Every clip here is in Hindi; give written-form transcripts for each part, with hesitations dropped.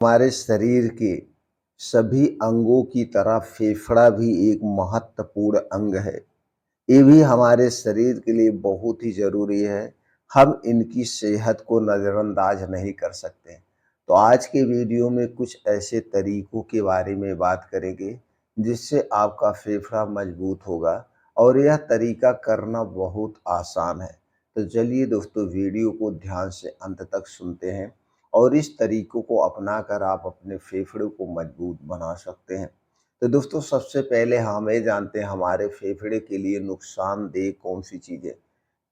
हमारे शरीर के सभी अंगों की तरह फेफड़ा भी एक महत्वपूर्ण अंग है। ये भी हमारे शरीर के लिए बहुत ही ज़रूरी है। हम इनकी सेहत को नज़रअंदाज नहीं कर सकते। तो आज के वीडियो में कुछ ऐसे तरीकों के बारे में बात करेंगे, जिससे आपका फेफड़ा मजबूत होगा और यह तरीका करना बहुत आसान है। तो चलिए दोस्तों वीडियो को ध्यान से अंत तक सुनते हैं और इस तरीकों को अपनाकर आप अपने फेफड़े को मजबूत बना सकते हैं। तो दोस्तों सबसे पहले हम ये जानते हैं हमारे फेफड़े के लिए नुकसानदेह कौन-सी चीज़ें,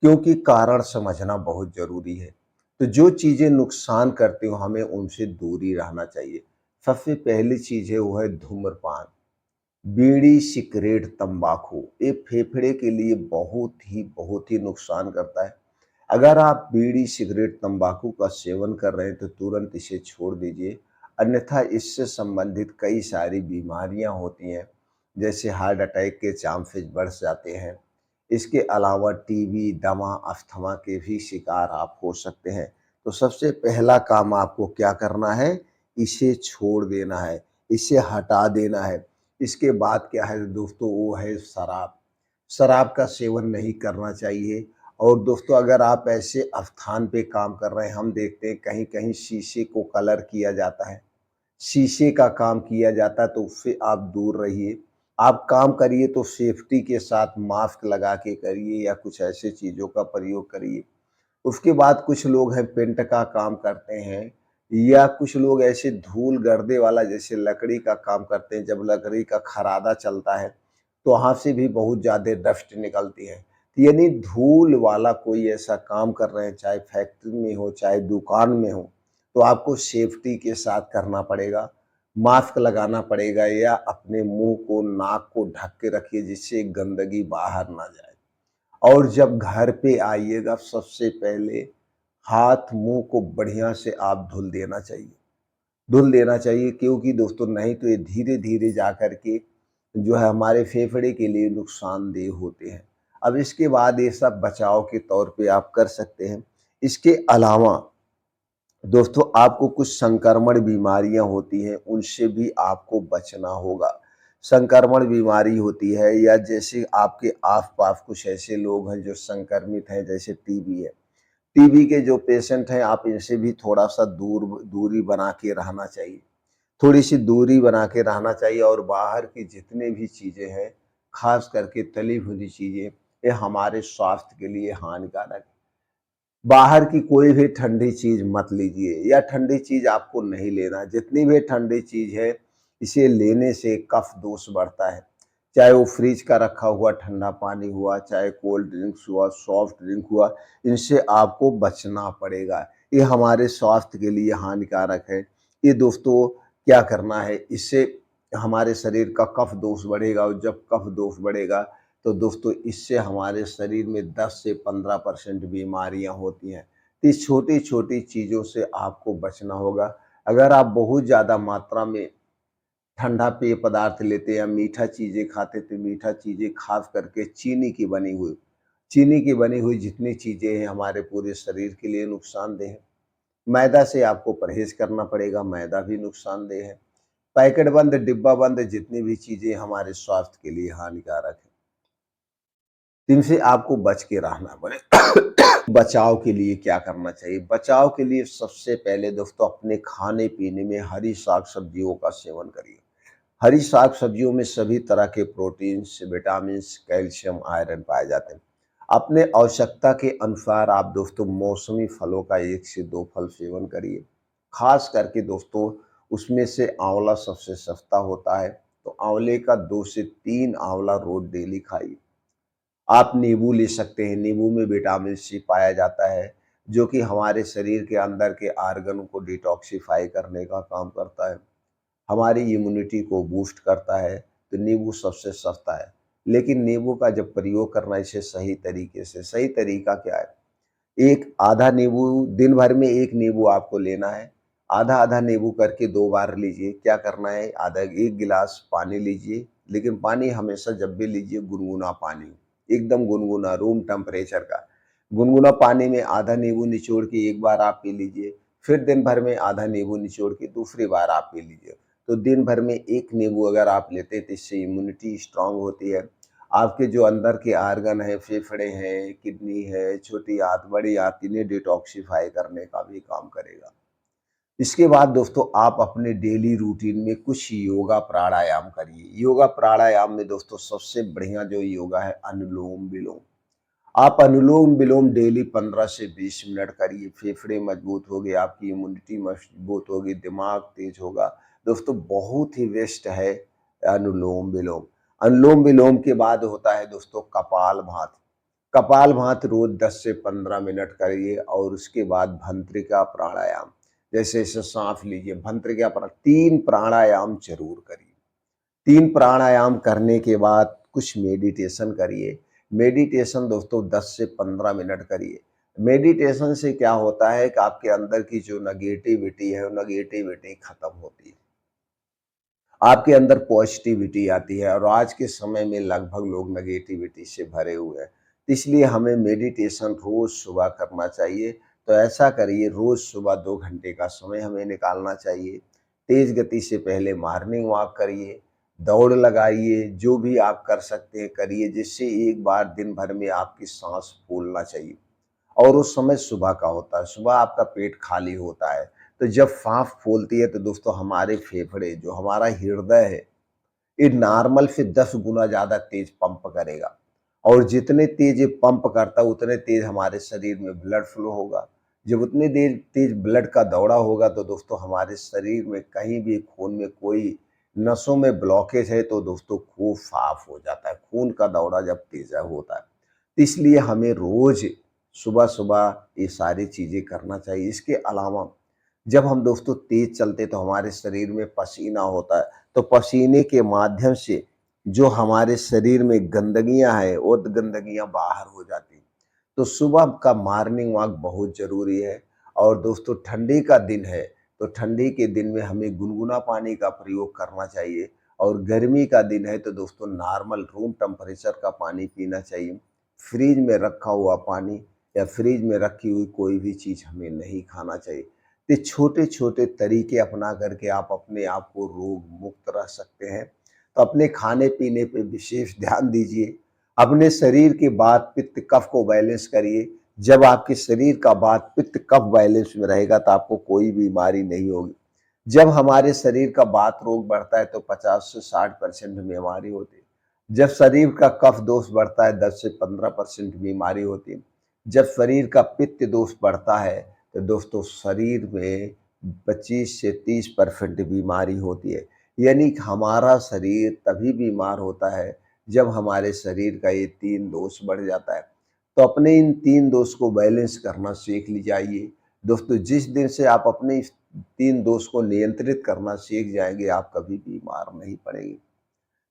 क्योंकि कारण समझना बहुत ज़रूरी है। तो जो चीज़ें नुकसान करती हो हमें उनसे दूरी रहना चाहिए। सबसे पहली चीज़ है वो है धूम्रपान, बीड़ी, सिगरेट, तंबाकू। ये फेफड़े के लिए बहुत ही नुकसान करता है। अगर आप बीड़ी, सिगरेट, तंबाकू का सेवन कर रहे हैं तो तुरंत इसे छोड़ दीजिए, अन्यथा इससे संबंधित कई सारी बीमारियां होती हैं, जैसे हार्ट अटैक के चांसेस बढ़ जाते हैं। इसके अलावा टीबी, दमा, अस्थमा के भी शिकार आप हो सकते हैं। तो सबसे पहला काम आपको क्या करना है, इसे छोड़ देना है, इसे हटा देना है। इसके बाद क्या है दोस्तों, वो है शराब। शराब का सेवन नहीं करना चाहिए। और दोस्तों अगर आप ऐसे स्थान पे काम कर रहे हैं, हम देखते हैं कहीं-कहीं शीशे को कलर किया जाता है, शीशे का काम किया जाता है, तो उससे आप दूर रहिए। आप काम करिए तो सेफ्टी के साथ मास्क लगा के करिए या कुछ ऐसे चीज़ों का प्रयोग करिए। उसके बाद कुछ लोग हैं पेंट का काम करते हैं या कुछ लोग ऐसे धूल गर्दे वाला जैसे लकड़ी का काम करते हैं। जब लकड़ी का खरादा चलता है तो वहाँ से भी बहुत ज़्यादा डस्ट निकलती है। तो यानी धूल वाला कोई ऐसा काम कर रहे हैं, चाहे फैक्ट्री में हो चाहे दुकान में हो, तो आपको सेफ्टी के साथ करना पड़ेगा। मास्क लगाना पड़ेगा या अपने मुंह को नाक को ढक के रखिए जिससे गंदगी बाहर ना जाए। और जब घर पे आइएगा सबसे पहले हाथ मुंह को बढ़िया से आप धुल देना चाहिए, क्योंकि दोस्तों नहीं तो ये धीरे धीरे जा कर के जो है हमारे फेफड़े के लिए नुकसानदेह होते हैं। अब इसके बाद ये सब बचाव के तौर पे आप कर सकते हैं। इसके अलावा दोस्तों आपको कुछ संक्रमण बीमारियां होती हैं, उनसे भी आपको बचना होगा। संक्रमण बीमारी होती है या जैसे आपके आस-पास कुछ ऐसे लोग हैं जो संक्रमित हैं, जैसे टीबी है। टीबी के जो पेशेंट हैं आप इनसे भी थोड़ा-सा दूरी बना के रहना चाहिए। थोड़ी-सी दूरी बना के रहना चाहिए और बाहर की जितनी भी चीज़ें हैं, ख़ास करके तली भुनी चीज़ें, ये हमारे स्वास्थ्य के लिए हानिकारक है। बाहर की कोई भी ठंडी चीज़ मत लीजिए या ठंडी चीज़ आपको नहीं लेना। जितनी भी ठंडी चीज़ है, इसे लेने से कफ दोष बढ़ता है। चाहे वो फ्रिज का रखा हुआ ठंडा पानी हुआ, चाहे कोल्ड ड्रिंक्स हुआ, सॉफ्ट ड्रिंक हुआ, इनसे आपको बचना पड़ेगा। ये हमारे स्वास्थ्य के लिए हानिकारक है। ये दोस्तों क्या करना है, इससे हमारे शरीर का कफ दोष बढ़ेगा और जब कफ दोष बढ़ेगा तो दोस्तों इससे हमारे शरीर में 10 से 15% बीमारियां होती हैं। तो इस छोटी-छोटी चीज़ों से आपको बचना होगा। अगर आप बहुत ज़्यादा मात्रा में ठंडा पेय पदार्थ लेते हैं या मीठा चीज़ें खाते, तो मीठा चीज़ें ख़ास करके चीनी की बनी हुई जितनी चीज़ें हैं हमारे पूरे शरीर के लिए नुकसानदेह हैं। मैदा से आपको परहेज़ करना पड़ेगा, मैदा भी नुकसानदेह है। पैकेट बंद, डिब्बा बंद जितनी भी चीज़ें हमारे स्वास्थ्य के लिए हानिकारक हैं। इनसे आपको बच के रहना पड़े। बचाव के लिए क्या करना चाहिए? बचाव के लिए सबसे पहले दोस्तों अपने खाने-पीने में हरी साग-सब्जियों का सेवन करिए। हरी साग-सब्जियों में सभी तरह के प्रोटीन्स, विटामिन्स, कैल्शियम, आयरन पाए जाते हैं। अपने आवश्यकता के अनुसार आप दोस्तों मौसमी फलों का 1 से 2 फल सेवन करिए। ख़ास करके दोस्तों उसमें से आँवला सबसे सस्ता होता है, तो आँवले का 2 से 3 आँवला रोज़ डेली खाइए। आप नींबू ले सकते हैं, नींबू में विटामिन सी पाया जाता है, जो कि हमारे शरीर के अंदर के ऑर्गन को डिटॉक्सिफ़ाई करने का काम करता है, हमारी इम्यूनिटी को बूस्ट करता है, तो नींबू सबसे सस्ता है। लेकिन नींबू का जब प्रयोग करना है इसे सही तरीके से, सही तरीका क्या है? एक आधा नींबू दिन भर में 1 नींबू आपको लेना है, आधा-आधा नींबू करके 2 बार लीजिए। क्या करना है, आधा 1 गिलास पानी लीजिए, लेकिन पानी हमेशा जब भी लीजिए गुनगुना पानी, एकदम गुनगुना रूम टेम्परेचर का। गुनगुना पानी में आधा नींबू निचोड़ के एक बार आप पी लीजिए, फिर दिन भर में आधा नींबू निचोड़ के दूसरी बार आप पी लीजिए। तो दिन भर में 1 नींबू अगर आप लेते हैं तो इससे इम्यूनिटी स्ट्रांग होती है। आपके जो अंदर के ऑर्गन हैं, फेफड़े हैं, किडनी है, छोटी आंत, बड़ी आंत, इन्हें डिटॉक्सिफ़ाई करने का भी काम करेगा। इसके बाद दोस्तों आप अपने डेली रूटीन में कुछ योगा प्राणायाम करिए। योगा प्राणायाम में दोस्तों सबसे बढ़िया जो योगा है अनुलोम-विलोम। आप अनुलोम-विलोम डेली 15 से 20 मिनट करिए, फेफड़े मजबूत होंगे, आपकी इम्यूनिटी मजबूत होगी, दिमाग तेज होगा। दोस्तों बहुत ही बेस्ट है अनुलोम-विलोम। अनुलोम-विलोम के बाद होता है दोस्तों कपालभाति। कपालभाति रोज 10 से 15 मिनट करिए और उसके बाद भस्त्रिका प्राणायाम। जैसे ऐसे साँस लीजिए, भस्त्रिका 3 प्राणायाम ज़रूर करिए। 3 प्राणायाम करने के बाद कुछ मेडिटेशन करिए। मेडिटेशन दोस्तों 10 से 15 मिनट करिए। मेडिटेशन से क्या होता है कि आपके अंदर की जो नेगेटिविटी है, वो नेगेटिविटी खत्म होती है। आपके अंदर पॉजिटिविटी आती है और आज के समय में लगभग लोग नेगेटिविटी से भरे हुए हैं। इसलिए हमें मेडिटेशन रोज़ सुबह करना चाहिए। तो ऐसा करिए, रोज़ सुबह 2 घंटे का समय हमें निकालना चाहिए। तेज़ गति से पहले मॉर्निंग वॉक करिए, दौड़ लगाइए, जो भी आप कर सकते हैं करिए, जिससे एक बार दिन भर में आपकी साँस फूलना चाहिए। और उस समय सुबह का होता है, सुबह आपका पेट खाली होता है। तो जब साँस फूलती है तो दोस्तों हमारे फेफड़े, जो हमारा हृदय है, ये नॉर्मल से 10 गुना ज़्यादा तेज़ पंप करेगा और जितने तेज़ ये पंप करता है उतने तेज़ हमारे शरीर में ब्लड फ्लो होगा। जब उतनी देर तेज़ ब्लड का दौड़ा होगा तो दोस्तों हमारे शरीर में कहीं भी खून में कोई नसों में ब्लॉकेज है तो दोस्तों खून साफ हो जाता है। खून का दौड़ा जब तेज़ होता है, तो इसलिए हमें रोज़ सुबह-सुबह ये सारी चीज़ें करना चाहिए। इसके अलावा जब हम दोस्तों तेज़ चलते तो हमारे शरीर में पसीना होता है, तो पसीने के माध्यम से जो हमारे शरीर में गंदगियाँ हैं, वो गंदगियाँ बाहर हो जाती हैं। तो सुबह का मॉर्निंग वॉक बहुत ज़रूरी है और दोस्तों ठंडी का दिन है, तो ठंडी के दिन में हमें गुनगुना पानी का प्रयोग करना चाहिए और गर्मी का दिन है तो दोस्तों नॉर्मल रूम टेम्परेचर का पानी पीना चाहिए। फ्रिज में रखा हुआ पानी या फ्रिज में रखी हुई कोई भी चीज़ हमें नहीं खाना चाहिए। ये छोटे-छोटे तरीके अपना करके आप अपने आप को रोग मुक्त रख सकते हैं। तो अपने खाने-पीने पे विशेष ध्यान दीजिए। अपने शरीर के वात, पित्त, कफ को बैलेंस करिए। जब आपके शरीर का वात, पित्त, कफ बैलेंस में रहेगा तो आपको कोई बीमारी नहीं होगी। जब हमारे शरीर का वात रोग बढ़ता है तो 50 से 60% बीमारी होती है। जब शरीर का कफ दोष बढ़ता है 10 से 15% बीमारी होती है। जब शरीर का पित्त दोष बढ़ता है तो दोस्तों शरीर में 25 से 30% बीमारी होती है। यानी कि हमारा शरीर तभी बीमार होता है जब हमारे शरीर का ये 3 दोष बढ़ जाता है। तो अपने इन 3 दोष को बैलेंस करना सीख ली जाइए। दोस्तों जिस दिन से आप अपने इस 3 दोष को नियंत्रित करना सीख जाएँगे, आप कभी बीमार नहीं पड़ेंगे।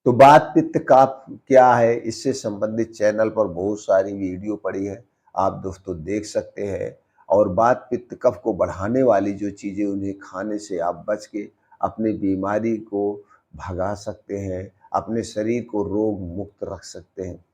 तो वात पित्त कफ क्या है, इससे संबंधित चैनल पर बहुत सारी वीडियो पड़ी है, आप दोस्तों देख सकते हैं। और वात पित्त कफ को बढ़ाने वाली जो चीज़ें उन्हें खाने से आप बच के अपनी बीमारी को भगा सकते हैं, अपने शरीर को रोग मुक्त रख सकते हैं।